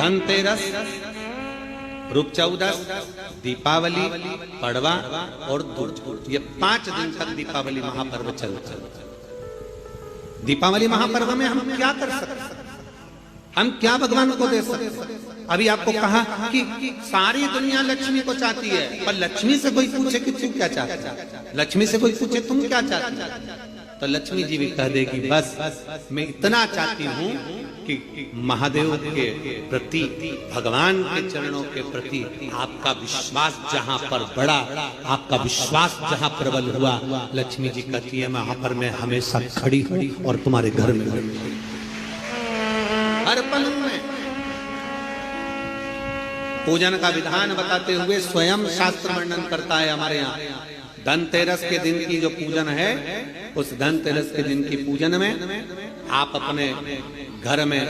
धनतेरस, रूप चौदस, दीपावली, पड़वा और दूज, ये 5 दिन तक दीपावली महापर्व चलता है। दीपावली महापर्व में हम क्या कर सकते हैं? हम क्या भगवान को दे सकते हैं? अभी आपको कहा कि सारी दुनिया लक्ष्मी को चाहती है, पर लक्ष्मी से कोई पूछे कि तू क्या चाहता है, लक्ष्मी से कोई पूछे तुम क्या चाहती है, तो लक्ष्मी जी भी कह देगी बस मैं इतना चाहती हूँ कि महादेव के प्रति, भगवान के चरणों के प्रति आपका विश्वास जहाँ पर बढ़ा, आपका विश्वास जहाँ प्रबल हुआ, लक्ष्मी जी कहती है वहां पर मैं हमेशा खड़ी हूँ और तुम्हारे घर में हर पल में। पूजन का विधान बताते हुए स्वयं शास्त्र वर्णन करता है हमारे यहाँ। धनतेरस के दिन की जो पूजन है, उस धनतेरस के दिन की पूजन में आप अपने घर में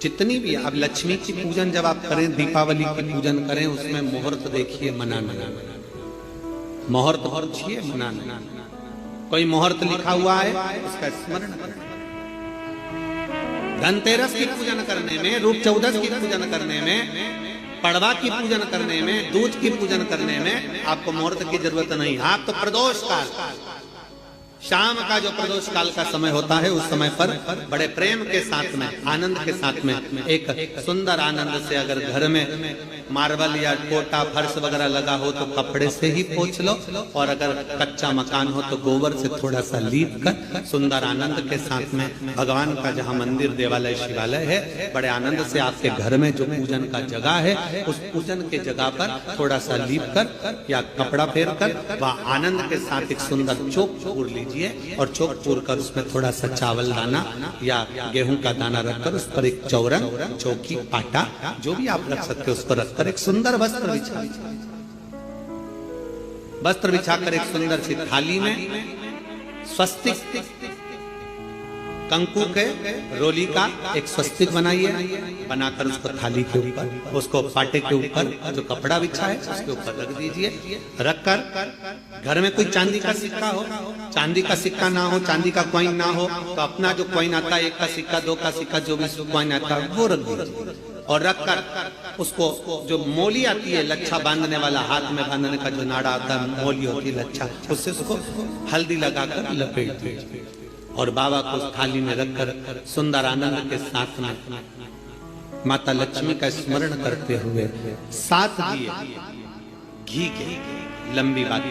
जितनी भी, अब लक्ष्मी की पूजन जब आप करें, दीपावली की पूजन करें, उसमें मुहूर्त देखिए, मनाना, मुहूर्त पूछिए, मनाना, कोई मुहूर्त लिखा हुआ है उसका स्मरण करें। धनतेरस की पूजन करने में, रूप चौदस की पूजन करने में, पड़वा की पूजन करने में, दूज की पूजन करने में आपको मुहूर्त की जरूरत नहीं। आप तो प्रदोष काल, शाम का जो प्रदोष काल का समय होता है, उस समय पर बड़े प्रेम के साथ में, आनंद के साथ में, एक सुंदर आनंद से, अगर घर में मार्बल या कोटा फर्श वगैरह लगा हो तो कपड़े से ही पोंछ लो, और अगर कच्चा मकान हो तो गोबर से थोड़ा सा लीप कर सुंदर आनंद के साथ में, भगवान का जहाँ मंदिर, देवालय, शिवालय है, बड़े आनंद से आपके घर में जो पूजन का जगह है, उस पूजन के जगह पर थोड़ा सा लीप कर या कपड़ा फेर कर वह आनंद के साथ एक सुंदर चौक पूर लीजिए, और चौक पूर कर उसमें थोड़ा सा चावल दाना या गेहूं का दाना रखकर उस पर एक चौरंग, चौकी, पाटा, जो भी आप रख सकते हो उसको रखकर एक सुंदर वस्त्र बिछाकर एक सुंदर सी थाली में स्वस्तिक, कंकु के रोली का एक स्वस्तिक बनाइए, बनाकर उसको थाली के ऊपर, उसको पाटे के ऊपर जो कपड़ा बिछा है उसके ऊपर रख दीजिए। रखकर घर में कोई चांदी का सिक्का हो, चांदी का सिक्का ना हो, चांदी का कॉइन ना हो, तो अपना जो कॉइन आता है, 1 का सिक्का, 2 का सिक्का, जो भी कॉइन आता है वो रख दीजिए। और रखकर उसको, जो मोली आती है लच्छा बांधने वाला, हाथ में बांधने का जो नाड़ा आता है, मोली होती है लच्छा, उससे उसको हल्दी लगाकर लपेट दीजिए और बाबा को उस थाली में रखकर सुंदर आनंद के साथ में माता लक्ष्मी का स्मरण करते हुए 7 दिए घी के, लंबी बाती,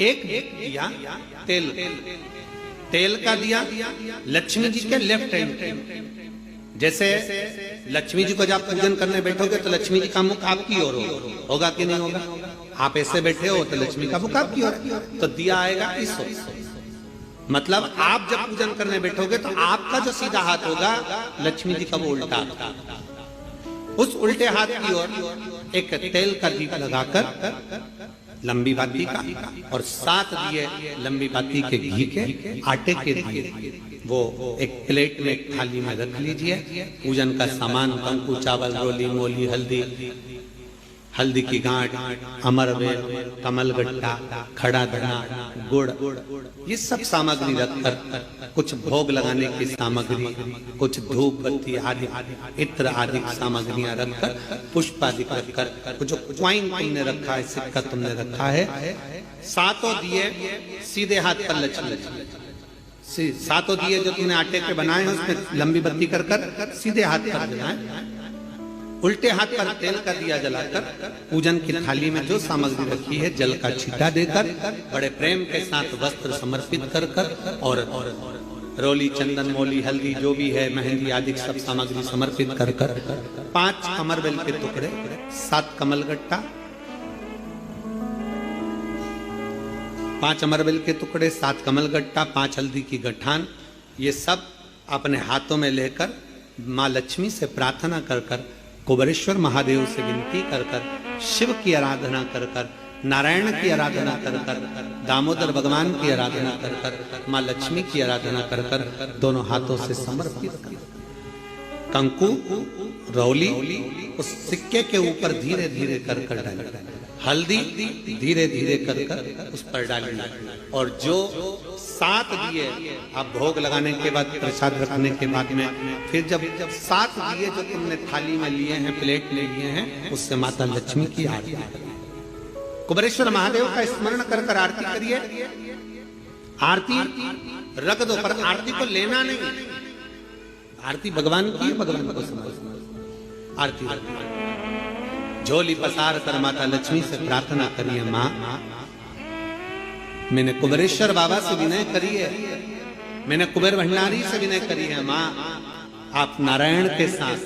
एक दिया तेल का दिया लक्ष्मी जी के लेफ्ट हैंड। जैसे लक्ष्मी जी को जब पूजन करने बैठोगे तो लक्ष्मी जी का मुख आपकी ओर होगा कि नहीं होगा? आप ऐसे बैठे हो तो लक्ष्मी का मुख आपकी ओर, तो दिया आएगा इस ओर। मतलब आप जब पूजन करने बैठोगे तो आपका जो सीधा हाथ होगा, लक्ष्मी जी का वो उल्टा, उस उल्टे हाथ की ओर एक तेल का दीप लगाकर लंबी बाती का, और 7 दिए लंबी बाती के घी के, आटे के दिए, वो एक प्लेट में, एक थाली में रख लीजिए। पूजन का सामान, कंकु, चावल, रोली, मोली, हल्दी की गांठ, अमरवेल, कमलगट्टा, खड़ा धना, गुड़, ये सब सामग्री रखकर, कुछ भोग लगाने की सामग्री, कुछ धूप बत्ती आदि, इत्र आदि सामग्रियां रखकर, पुष्प आदि रखकर, जो क्वाइन तुमने रखा है, सिक्का तुमने रखा है, 7 दिए सीधे हाथ पर लक्ष्मी, 7 दिए जो तुमने आटे के बनाए हैं उसमें लंबी बत्ती कर सीधे हाथ पर जलाएं। उल्टे हाथ पर तेल का दिया जलाकर पूजन की थाली में जो सामग्री रखी है जल का छींटा देकर, बड़े प्रेम के साथ वस्त्र समर्पित कर और रोली, चंदन, मोली, हल्दी जो भी है, मेहंदी आदि सब सामग्री समर्पित कर 5 अमरवेल के टुकड़े, 7 कमलगट्टा, 5 अमरवेल के टुकड़े, 7 कमलगट्टा, 5 हल्दी की गठान, ये सब अपने हाथों में लेकर माँ लक्ष्मी से प्रार्थना कर कुबेरेश्वर महादेव से विनती कर शिव की आराधना कर नारायण की आराधना कर दामोदर भगवान की आराधना कर माँ लक्ष्मी की आराधना कर दोनों हाथों से समर्पित कर कंकु, रौली उस सिक्के के ऊपर धीरे धीरे कर डाल, हल्दी धीरे धीरे कर कर उस पर डालिए, और जो 7 दिए आप भोग लगाने के बाद, प्रसाद रखने के बाद में, फिर जब 7 दिए जो तुमने थाली में लिए हैं, प्लेट में लिए हैं, उससे माता लक्ष्मी की आरती कुबेरेश्वर महादेव का स्मरण कर कर आरती करिए। आरती रख दो, पर आरती को लेना नहीं। आरती भगवान की, भगवान को समझ। आरती झोली पसार कर माता लक्ष्मी से प्रार्थना करिए, माँ मैंने कुबेरेश्वर बाबा से विनय करी है, मैंने कुबेर भंडारी से विनय करी है, माँ आप नारायण के साथ,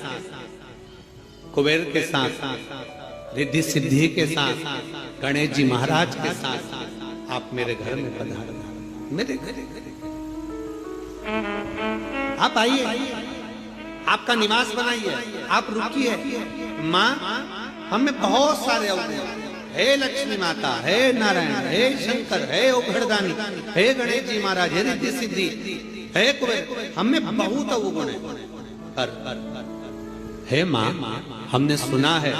कुबेर के साथ, रिद्धि सिद्धि के साथ, गणेश जी महाराज के साथ आप मेरे घर में पधारना, मेरे घर आप आइए, आपका निवास बनाइए, आप रुकिए। माँ हमें बहुत सारे अवगुण, हे लक्ष्मी माता, हे नारायण, हे शंकर, हे औघड़दानी, हे गणेश जी महाराज, हे रिद्धि सिद्धि, हे कुबेर, हमें बहुत अवगुण है। पर हे माँ हमने सुना है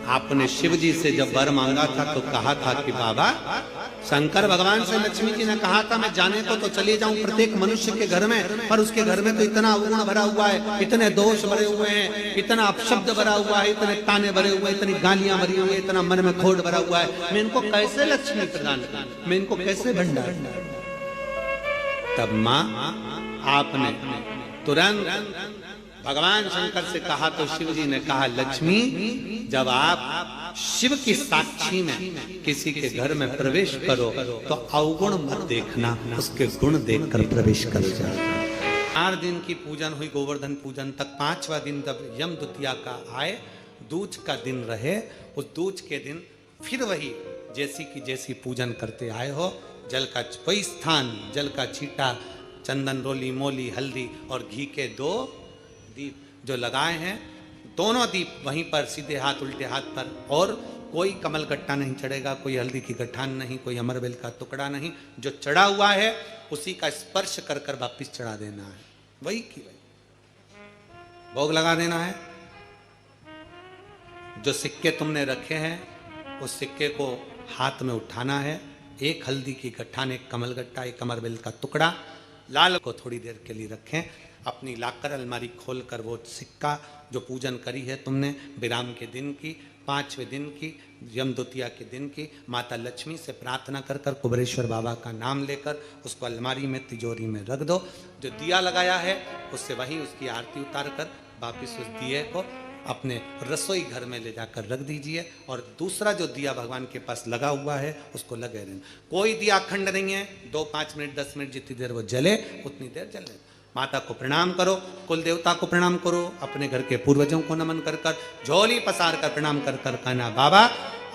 आपने शिव जी से जब वर मांगा था तो कहा था कि बाबा, शंकर भगवान से लक्ष्मी जी ने कहा था मैं जाने को तो चले जाऊं प्रत्येक मनुष्य के घर में, पर उसके घर में तो इतना अवगुण भरा हुआ है, इतने दोष भरे हुए हैं, इतना अपशब्द भरा हुआ है, इतने ताने भरे हुए, इतनी गालियां भरी हुई, इतना मन में खोट भरा हुआ है, मैं इनको कैसे लक्ष्मी प्रदान करूं, मैं इनको कैसे भंडार। तब माँ आपने तुरंत भगवान शंकर से कहा तो शिव जी ने कहा, लक्ष्मी जब आप शिव की साक्षी में किसी के घर में प्रवेश करो तो अवगुण मत देखना, उसके गुण देखकर प्रवेश कर जाओ। 4 दिन की पूजन हुई, गोवर्धन पूजन तक। 5वां दिन जब यम द्वितीया का आए, दूज का दिन रहे, उस दूज के दिन फिर वही जैसी की जैसी पूजन करते आए हो, जल का वही स्थान, जल का छींटा, चंदन, रोली, मोली, हल्दी और घी के 2 दीप जो लगाए हैं, दोनों दीप वहीं पर सीधे हाथ उल्टे हाथ पर, और कोई कमल गट्टा नहीं चढ़ेगा, कोई हल्दी की गठान नहीं, कोई अमरबेल का टुकड़ा नहीं, जो चढ़ा हुआ है उसी का स्पर्श कर कर वापिस चढ़ा देना है, वही की वही भोग लगा देना है। जो सिक्के तुमने रखे हैं उस सिक्के को हाथ में उठाना है, 1 हल्दी की गठान, 1 कमल गट्टा, 1 अमरबेल का टुकड़ा, लाल को थोड़ी देर के लिए रखें, अपनी लाकर अलमारी खोलकर वो सिक्का जो पूजन करी है तुमने विराम के दिन की, 5वें दिन की, यम द्वितीया के दिन की, माता लक्ष्मी से प्रार्थना कर कर कुबेरेश्वर बाबा का नाम लेकर उसको अलमारी में, तिजोरी में रख दो। जो दिया लगाया है उससे वहीं उसकी आरती उतार कर वापिस उस दिए को अपने रसोई घर में ले जाकर रख दीजिए, और दूसरा जो दिया भगवान के पास लगा हुआ है उसको लगे रहना। कोई दिया अखंड नहीं है, 2, 5 मिनट, 10 मिनट जितनी देर वो जले उतनी देर जले। माता को प्रणाम करो, कुल देवता को प्रणाम करो, अपने घर के पूर्वजों को नमन कर कर, झोली पसार कर प्रणाम कर कर कहना, बाबा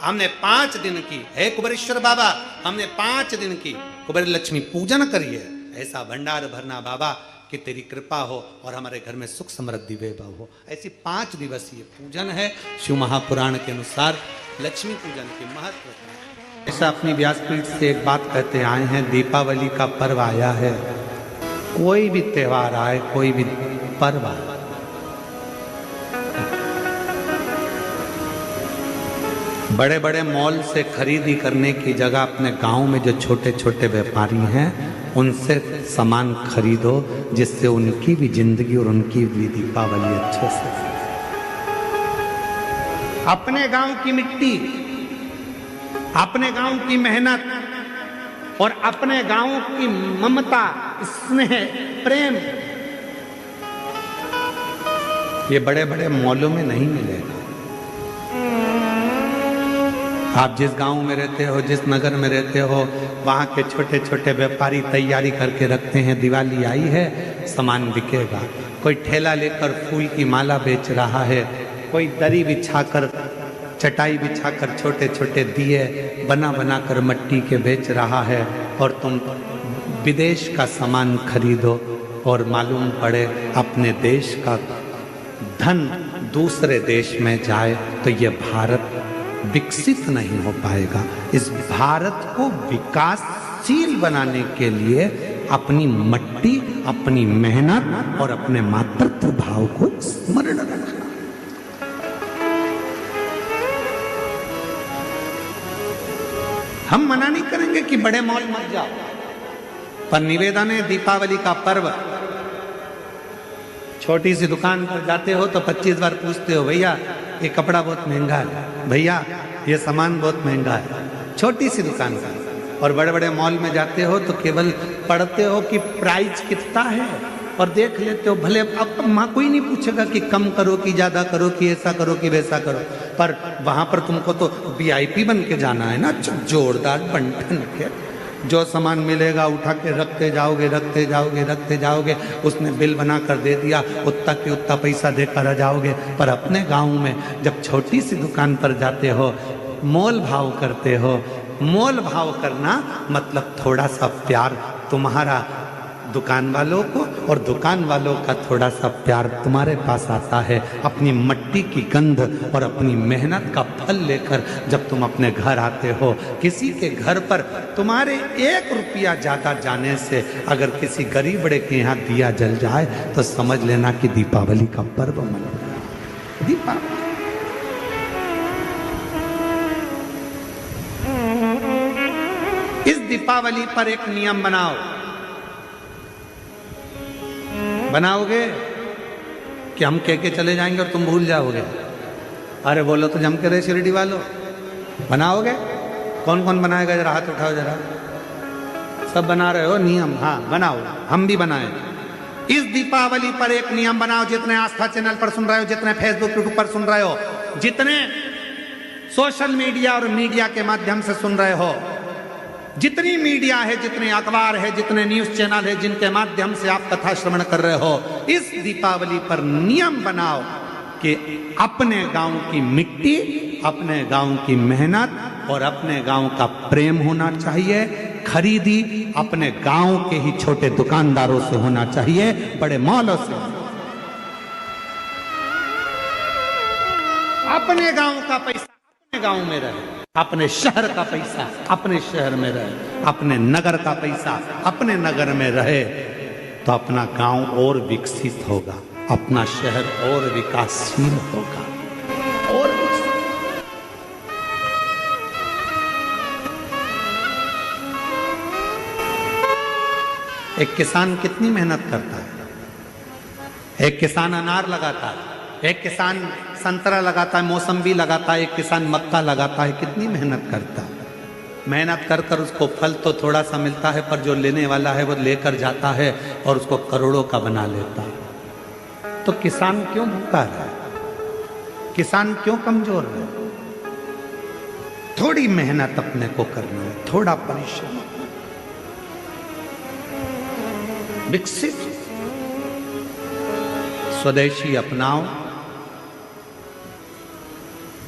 हमने 5 दिन की, हे कुबेरेश्वर बाबा हमने 5 दिन की कुबेर लक्ष्मी पूजन करी है, ऐसा भंडार भरना बाबा कि तेरी कृपा हो और हमारे घर में सुख समृद्धि वैभव हो। ऐसी 5 दिवसीय पूजन है। शिव महापुराण के अनुसार लक्ष्मी पूजन के महत्व। ऐसा अपनी व्यासपीठ से एक बात कहते आए हैं, दीपावली का पर्व आया है, कोई भी त्योहार आए, कोई भी पर्व आए, बड़े बड़े मॉल से खरीदी करने की जगह अपने गांव में जो छोटे छोटे व्यापारी हैं उनसे सामान खरीदो, जिससे उनकी भी जिंदगी और उनकी भी दीपावली अच्छे से। अपने गांव की मिट्टी, अपने गांव की मेहनत और अपने गांव की ममता, स्नेह, प्रेम, ये बड़े बड़े मॉलों में नहीं मिलेगा। आप जिस गांव में रहते हो, जिस नगर में रहते हो, वहाँ के छोटे छोटे व्यापारी तैयारी करके रखते हैं, दिवाली आई है सामान बिकेगा। कोई ठेला लेकर फूल की माला बेच रहा है, कोई दरी बिछाकर, चटाई बिछाकर छोटे छोटे दिए बना बना कर मट्टी के बेच रहा है, और तुम विदेश का सामान खरीदो और मालूम पड़े अपने देश का धन दूसरे देश में जाए तो ये भारत विकसित नहीं हो पाएगा। इस भारत को विकासशील बनाने के लिए अपनी मट्टी, अपनी मेहनत और अपने मातृत्व भाव को स्मरण रखना। हम मना नहीं करेंगे कि बड़े मॉल मत जाओ, पर निवेदन है दीपावली का पर्व, छोटी सी दुकान पर जाते हो तो 25 बार पूछते हो भैया ये कपड़ा बहुत महंगा है, भैया ये सामान बहुत महंगा है, छोटी सी दुकान पर। और बड़े बड़े मॉल में जाते हो तो केवल पढ़ते हो कि प्राइस कितना है और देख लेते हो, भले अब माँ कोई नहीं पूछेगा कि कम करो कि ज्यादा करो कि ऐसा करो कि वैसा करो, पर वहां पर तुमको तो VIP बन के जाना है ना, जोरदार बंटन के जो सामान मिलेगा उठा के रखते जाओगे रखते जाओगे रखते जाओगे, उसने बिल बना कर दे दिया उतना के उतना पैसा देकर आ जाओगे। पर अपने गाँव में जब छोटी सी दुकान पर जाते हो, मोल भाव करते हो, मोल भाव करना मतलब थोड़ा सा प्यार तुम्हारा दुकान वालों को और दुकान वालों का थोड़ा सा प्यार तुम्हारे पास आता है। अपनी मट्टी की गंध और अपनी मेहनत का फल लेकर जब तुम अपने घर आते हो, किसी के घर पर तुम्हारे 1 रुपया ज्यादा जाने से अगर किसी गरीब बड़े के यहाँ दिया जल जाए तो समझ लेना कि दीपावली का पर्व मन रहा है। दीपावली इस दीपावली पर एक नियम बनाओ, बनाओगे कि हम कह के चले जाएंगे और तुम भूल जाओगे? अरे बोलो तो जम के रहे शिरडी वालों, बनाओगे? कौन कौन बनाएगा? जरा हाथ उठाओ जरा। सब बना रहे हो नियम? हाँ बनाओ, हम भी बनाए। इस दीपावली पर एक नियम बनाओ, जितने आस्था चैनल पर सुन रहे हो, जितने फेसबुक यूट्यूब पर सुन रहे हो, जितने सोशल मीडिया और मीडिया के माध्यम से सुन रहे हो, जितनी मीडिया है, जितने अखबार है, जितने न्यूज चैनल है, जिनके माध्यम से आप कथा श्रवण कर रहे हो, इस दीपावली पर नियम बनाओ कि अपने गांव की मिट्टी, अपने गांव की मेहनत और अपने गांव का प्रेम होना चाहिए। खरीदी अपने गांव के ही छोटे दुकानदारों से होना चाहिए, बड़े मॉलों से। अपने गांव का पैसा अपने गांव में रहे, अपने शहर का पैसा अपने शहर में रहे, अपने नगर का पैसा अपने नगर में रहे, तो अपना गांव और विकसित होगा, अपना शहर और विकासशील होगा। और एक किसान कितनी मेहनत करता है? एक किसान अनार लगाता है, एक किसान संतरा लगाता है, मौसम्बी लगाता है, एक किसान मक्का लगाता है, कितनी मेहनत करता है। मेहनत कर कर उसको फल तो थोड़ा सा मिलता है, पर जो लेने वाला है वो लेकर जाता है और उसको करोड़ों का बना लेता है। तो किसान क्यों भूखा है? किसान क्यों कमजोर है? थोड़ी मेहनत अपने को करना है, थोड़ा परिश्रम, विकसित स्वदेशी अपनाओ,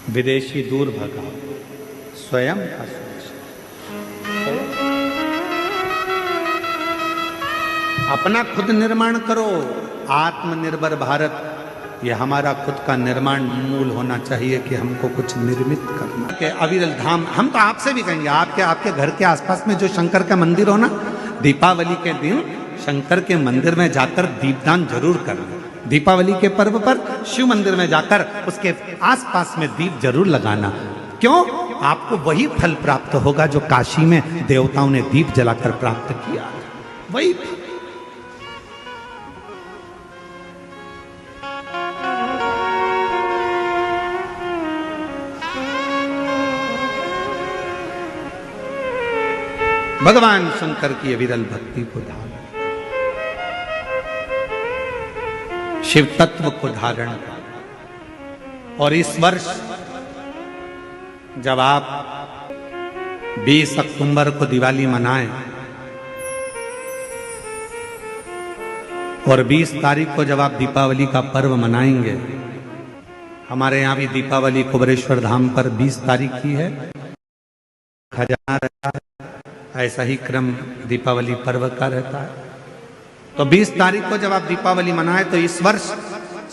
विदेशी दूर भगाओ, स्वयं का स्वदेशी। अपना खुद निर्माण करो। आत्मनिर्भर भारत, ये हमारा खुद का निर्माण मूल होना चाहिए कि हमको कुछ निर्मित करना के अविरल धाम। हम तो आपसे भी कहेंगे, आपके घर के आसपास में जो शंकर का मंदिर हो ना, दीपावली के दिन शंकर के मंदिर में जाकर दीपदान जरूर करना। दीपावली के पर्व पर शिव मंदिर में जाकर उसके आसपास में दीप जरूर लगाना। क्यों? आपको वही फल प्राप्त होगा जो काशी में देवताओं ने दीप जलाकर प्राप्त किया, वही फल। भगवान शंकर की अविरल भक्ति को धारण, शिव तत्व को धारण। और इस वर्ष जब आप 20 अक्टूबर को दिवाली मनाएं और 20 तारीख को जब आप दीपावली का पर्व मनाएंगे, हमारे यहाँ भी दीपावली कुबेरेश्वर धाम पर 20 तारीख की है, खजाना रहता है, ऐसा ही क्रम दीपावली पर्व का रहता है। तो 20 तारीख को जब आप दीपावली मनाएं, तो इस वर्ष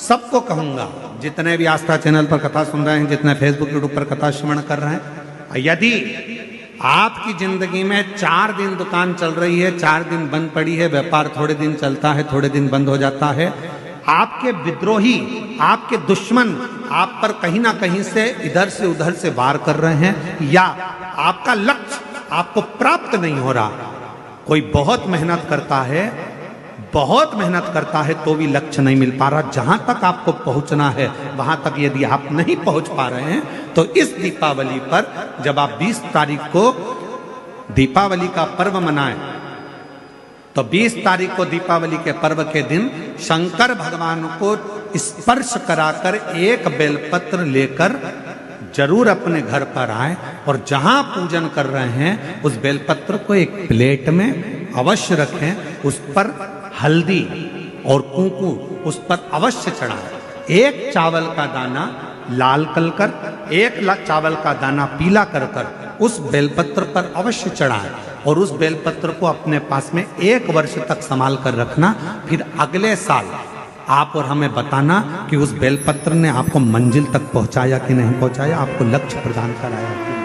सबको कहूंगा, जितने भी आस्था चैनल पर कथा सुन रहे हैं, जितने फेसबुक यूट्यूब पर कथा श्रवण कर रहे हैं, यदि आपकी जिंदगी में 4 दिन दुकान चल रही है, 4 दिन बंद पड़ी है, व्यापार थोड़े दिन चलता है, थोड़े दिन बंद हो जाता है, आपके विद्रोही, आपके दुश्मन आप पर कहीं ना कहीं से इधर से उधर से वार कर रहे हैं, या आपका लक्ष्य आपको प्राप्त नहीं हो रहा। कोई बहुत मेहनत करता है, बहुत मेहनत करता है तो भी लक्ष्य नहीं मिल पा रहा। जहां तक आपको पहुंचना है वहां तक यदि आप नहीं पहुंच पा रहे हैं तो इस दीपावली पर जब आप 20 तारीख को दीपावली का पर्व मनाएं तो 20 तारीख को दीपावली के पर्व के दिन शंकर भगवान को स्पर्श कराकर एक बेलपत्र लेकर जरूर अपने घर पर आए और जहां पूजन कर रहे हैं उस बेलपत्र को एक प्लेट में अवश्य रखें, उस पर हल्दी और कुंकू उस पर अवश्य चढ़ाएं। एक चावल का दाना लाल कर, एक चावल का दाना पीला कर उस बेलपत्र पर अवश्य चढ़ाएं और उस बेलपत्र को अपने पास में 1 वर्ष तक संभाल कर रखना। फिर अगले साल आप और हमें बताना कि उस बेलपत्र ने आपको मंजिल तक पहुंचाया कि नहीं पहुंचाया, आपको लक्ष्य प्रदान कराया कि नहीं।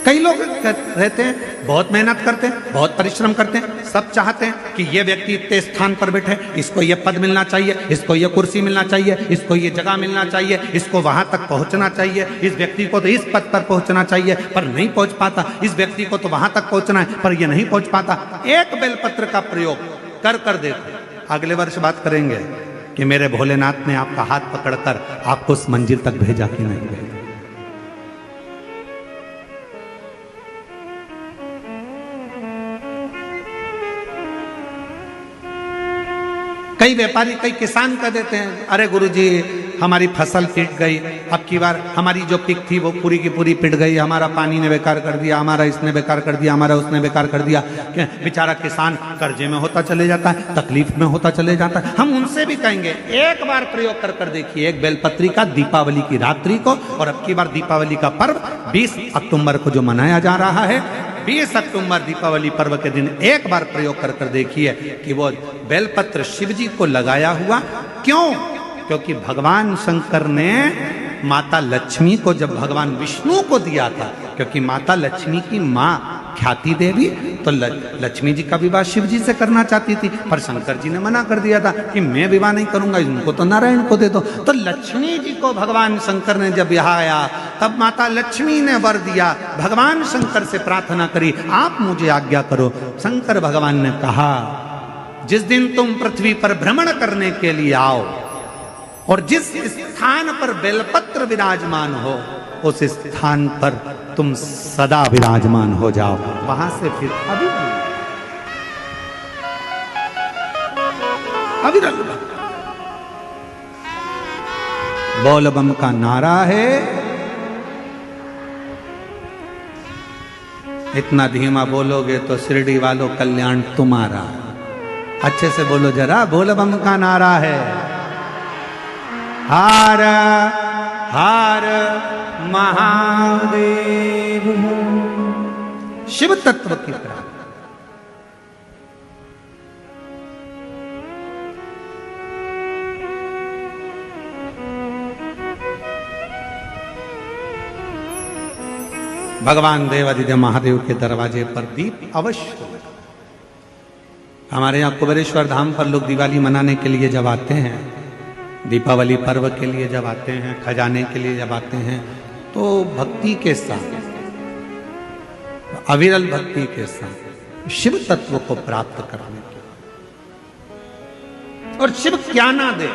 कई लोग रहते हैं, बहुत मेहनत करते हैं, बहुत परिश्रम करते हैं, सब चाहते हैं कि ये व्यक्ति इतने स्थान पर बैठे, इसको ये पद मिलना चाहिए, इसको ये कुर्सी मिलना चाहिए, इसको ये जगह मिलना चाहिए, इसको वहां तक पहुंचना चाहिए, इस व्यक्ति को तो इस पद पर पहुंचना चाहिए पर नहीं पहुंच पाता, इस व्यक्ति को तो वहां तक पहुंचना है पर ये नहीं पहुंच पाता। एक बेलपत्र का प्रयोग कर देखो, अगले वर्ष बात करेंगे कि मेरे भोलेनाथ ने आपका हाथ पकड़कर आपको उस मंजिल तक भेजा कि नहीं भेजा। कई व्यापारी, कई किसान कह देते हैं, अरे गुरुजी हमारी फसल पिट गई, अब की बार हमारी जो पिक थी वो पूरी की पूरी पिट गई, हमारा पानी ने बेकार कर दिया, हमारा इसने बेकार कर दिया, हमारा उसने बेकार कर दिया। बेचारा किसान कर्जे में होता चले जाता है, तकलीफ में होता चले जाता है। हम उनसे भी कहेंगे एक बार प्रयोग कर देखिए एक बेलपत्री का दीपावली की रात्रि को, और अब की बार दीपावली का पर्व 20 अक्टूबर को जो मनाया जा रहा है, 20 अक्टूबर दीपावली पर्व के दिन एक बार प्रयोग कर देखिए कि वो बेलपत्र शिव जी को लगाया हुआ। क्यों? क्योंकि भगवान शंकर ने माता लक्ष्मी को जब भगवान विष्णु को दिया था, क्योंकि माता लक्ष्मी की माँ ख्याति देवी तो लक्ष्मी जी का विवाह शिव जी से करना चाहती थी, पर शंकर जी ने मना कर दिया था कि मैं विवाह नहीं करूंगा, इनको तो नारायण को दे दो। तो लक्ष्मी जी को भगवान शंकर ने जब यहाँ आया तब माता लक्ष्मी ने वर दिया, भगवान शंकर से प्रार्थना करी, आप मुझे आज्ञा करो। शंकर भगवान ने कहा, जिस दिन तुम पृथ्वी पर भ्रमण करने के लिए आओ और जिस स्थान पर बेलपत्र विराजमान हो उस स्थान पर तुम सदा विराजमान हो जाओ। वहां से फिर अविरल बोल बम का नारा है। इतना धीमा बोलोगे तो शिरडी वालों कल्याण तुम्हारा। अच्छे से बोलो जरा, बोल बम का नारा है। हर हर महादेव। शिव तत्व की प्राप्ति। भगवान देवादिदेव महादेव के दरवाजे पर दीप अवश्य। हमारे यहाँ कुबेरेश्वर धाम पर लोग दिवाली मनाने के लिए जब आते हैं, दीपावली पर्व के लिए जब आते हैं, खजाने के लिए जब आते हैं, तो भक्ति के साथ, अविरल भक्ति के साथ शिव तत्व को प्राप्त करने के। और शिव क्या ना दे,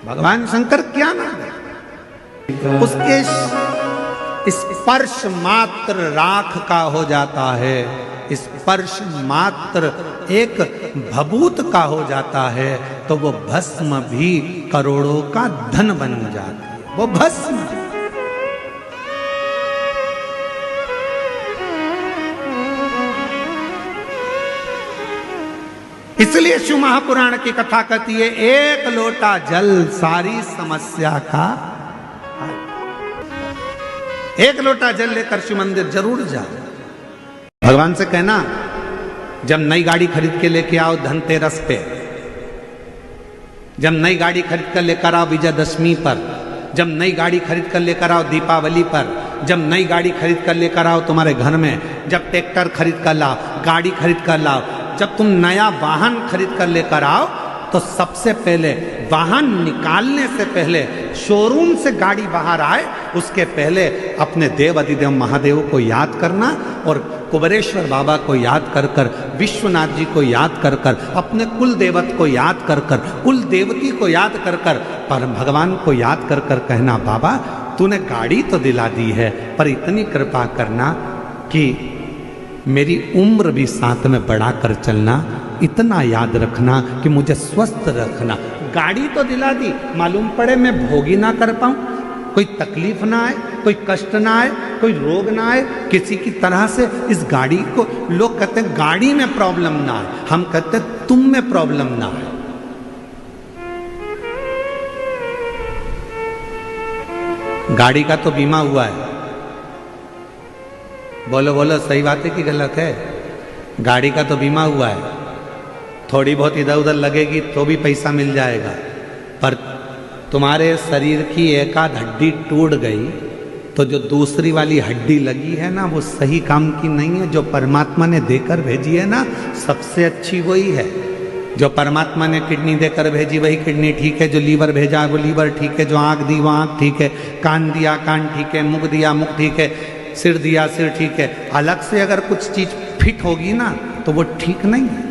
भगवान शंकर क्या ना दे, उसके स्पर्श मात्र राख का हो जाता है, स्पर्श मात्र एक भभूत का हो जाता है, तो वो भस्म भी करोड़ों का धन बन जाता है। वो भस्म इसलिए शिव महापुराण की कथा कहती है, एक लोटा जल सारी समस्या का। एक लोटा जल लेकर शिव मंदिर जरूर जाओ। भगवान से कहना, जब नई गाड़ी खरीद के लेके आओ धनतेरस पे, जब नई गाड़ी खरीद कर लेकर आओ विजयदशमी पर, जब नई गाड़ी खरीद कर लेकर आओ दीपावली पर, जब नई गाड़ी खरीद कर लेकर आओ तुम्हारे घर में, जब ट्रैक्टर खरीद कर लाओ, गाड़ी खरीद कर लाओ, जब तुम नया वाहन खरीद कर लेकर आओ, तो सबसे पहले वाहन निकालने से पहले, शोरूम से गाड़ी बाहर आए उसके पहले अपने देव अधिदेव महादेव को याद करना और कुबेरेश्वर बाबा को याद कर कर, विश्वनाथ जी को याद कर कर, अपने कुल देवत को याद कर कर, कुल देवती को याद कर कर, पर भगवान को याद कर कर कहना, बाबा तूने गाड़ी तो दिला दी है पर इतनी कृपा करना कि मेरी उम्र भी साथ में बढ़ा कर चलना, इतना याद रखना कि मुझे स्वस्थ रखना। गाड़ी तो दिला दी, मालूम पड़े मैं भोगी ना कर पाऊं, कोई तकलीफ ना आए, कोई कष्ट ना आए, कोई रोग ना आए, किसी की तरह से इस गाड़ी को, लोग कहते हैं गाड़ी में प्रॉब्लम ना आए, हम कहते हैं तुम में प्रॉब्लम ना आए। गाड़ी का तो बीमा हुआ है, बोलो बोलो सही बात है कि गलत है? गाड़ी का तो बीमा हुआ है, थोड़ी बहुत इधर उधर लगेगी तो भी पैसा मिल जाएगा, पर तुम्हारे शरीर की एक आध हड्डी टूट गई तो जो दूसरी वाली हड्डी लगी है ना, वो सही काम की नहीं है। जो परमात्मा ने देकर भेजी है ना, सबसे अच्छी वही है। जो परमात्मा ने किडनी देकर भेजी वही किडनी ठीक है, जो लीवर भेजा वो लीवर ठीक है, जो आँख दी वो आँख ठीक है, कान दिया कान ठीक है, मुख दिया मुख ठीक है, सिर दिया सिर ठीक है। अलग से अगर कुछ चीज़ फिट होगी ना तो वो ठीक नहीं है।